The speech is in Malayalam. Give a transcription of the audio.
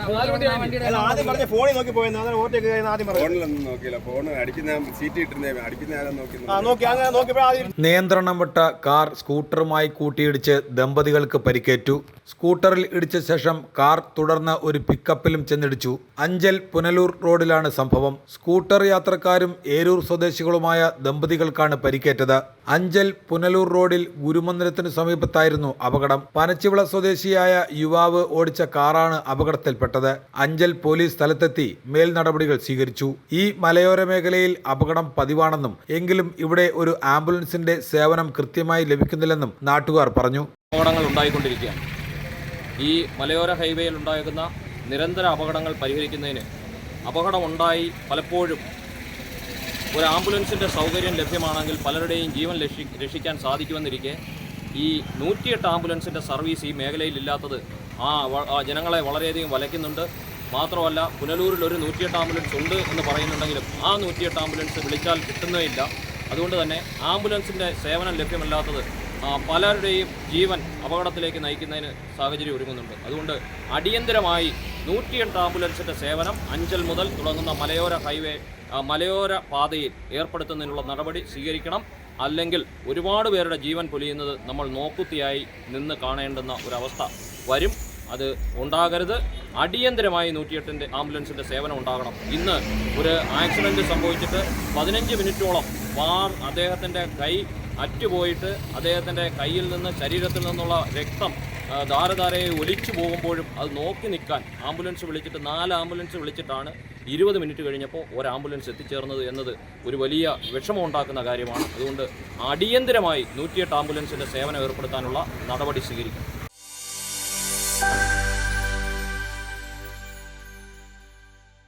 ആദ്യം പറഞ്ഞ ഫോണിൽ നോക്കി പോയെന്ന് ഓവർടേക്ക് ആദ്യം ഫോണിലൊന്നും നോക്കിയില്ല. ഫോൺ അടിക്കുന്ന സീറ്റ് ഇട്ടിരുന്നേ അടിക്കുന്ന ആരും നോക്കി അങ്ങനെ നോക്കിയപ്പോൾ ആദ്യം നിയന്ത്രണം വിട്ട കാർ സ്കൂട്ടറുമായി കൂട്ടിയിടിച്ച് ദമ്പതികൾക്ക് പരിക്കേറ്റു. സ്കൂട്ടറിൽ ഇടിച്ച ശേഷം കാർ തുടർന്ന് ഒരു പിക്കപ്പിലും ചെന്നിടിച്ചു. അഞ്ചൽ പുനലൂർ റോഡിലാണ് സംഭവം. സ്കൂട്ടർ യാത്രക്കാരും ഏരൂർ സ്വദേശികളുമായ ദമ്പതികൾക്കാണ് പരിക്കേറ്റത്. അഞ്ചൽ പുനലൂർ റോഡിൽ ഗുരുമന്ദിരത്തിന് സമീപത്തായിരുന്നു അപകടം. പനച്ചിവിള സ്വദേശിയായ യുവാവ് ഓടിച്ച കാറാണ് അപകടത്തിൽപ്പെട്ടത്. അഞ്ചൽ പോലീസ് സ്ഥലത്തെത്തി മേൽ നടപടികൾ സ്വീകരിച്ചു. ഈ മലയോര മേഖലയിൽ അപകടം പതിവാണെന്നും എങ്കിലും ഇവിടെ ഒരു ആംബുലൻസിന്റെ സേവനം കൃത്യമായി ലഭിക്കുന്നില്ലെന്നും നാട്ടുകാർ പറഞ്ഞു. അപകടങ്ങൾ ഉണ്ടായിക്കൊണ്ടിരിക്കുകയാണ്. ഈ മലയോര ഹൈവേയിൽ ഉണ്ടാകുന്ന നിരന്തര അപകടങ്ങൾ പരിഹരിക്കുന്നതിന് അപകടമുണ്ടായി പലപ്പോഴും ഒരു ആംബുലൻസിൻ്റെ സൗകര്യം ലഭ്യമാണെങ്കിൽ പലരുടെയും ജീവൻ രക്ഷിക്കാൻ സാധിക്കുമെന്നിരിക്കെ ഈ 108 ആംബുലൻസിൻ്റെ സർവീസ് ഈ മേഖലയിൽ ഇല്ലാത്തത് ജനങ്ങളെ വളരെയധികം വലയ്ക്കുന്നുണ്ട്. മാത്രമല്ല, പുനലൂരിൽ ഒരു 108 ആംബുലൻസ് ഉണ്ട് എന്ന് പറയുന്നുണ്ടെങ്കിലും ആ 108 ആംബുലൻസ് വിളിച്ചാൽ കിട്ടുന്നേയില്ല. അതുകൊണ്ട് തന്നെ ആംബുലൻസിൻ്റെ സേവനം ലഭ്യമല്ലാത്തത് പലരുടെയും ജീവൻ അപകടത്തിലേക്ക് നയിക്കുന്നതിന് സാഹചര്യം ഒരുങ്ങുന്നുണ്ട്. അതുകൊണ്ട് അടിയന്തരമായി 108 ആംബുലൻസിൻ്റെ സേവനം അഞ്ചൽ മുതൽ തുടങ്ങുന്ന മലയോര പാതയിൽ ഏർപ്പെടുത്തുന്നതിനുള്ള നടപടി സ്വീകരിക്കണം. അല്ലെങ്കിൽ ഒരുപാട് പേരുടെ ജീവൻ പൊലിയുന്നത് നമ്മൾ നോക്കുത്തിയായി നിന്ന് കാണേണ്ടുന്ന ഒരവസ്ഥ വരും. അത് ഉണ്ടാകരുത്. അടിയന്തരമായി 108 ആംബുലൻസിൻ്റെ സേവനം ഉണ്ടാകണം. ഇന്ന് ഒരു ആക്സിഡൻറ്റ് സംഭവിച്ചിട്ട് 15 മിനിറ്റോളം അദ്ദേഹത്തിൻ്റെ കൈ അറ്റുപോയിട്ട് അദ്ദേഹത്തിൻ്റെ കയ്യിൽ നിന്ന് ശരീരത്തിൽ നിന്നുള്ള രക്തം ധാരധാരയെ ഒലിച്ചു പോകുമ്പോഴും അത് നോക്കി നിൽക്കാൻ ആംബുലൻസ് വിളിച്ചിട്ട് 4 ആംബുലൻസ് വിളിച്ചിട്ടാണ് 20 മിനിറ്റ് കഴിഞ്ഞപ്പോൾ ഒരു ആംബുലൻസ് എത്തിച്ചേർന്നത് എന്നത് ഒരു വലിയ വിഷമമുണ്ടാക്കുന്ന കാര്യമാണ്. അതുകൊണ്ട് അടിയന്തരമായി 108 ആംബുലൻസിൻ്റെ സേവനം ഏർപ്പെടുത്താനുള്ള നടപടി സ്വീകരിക്കും.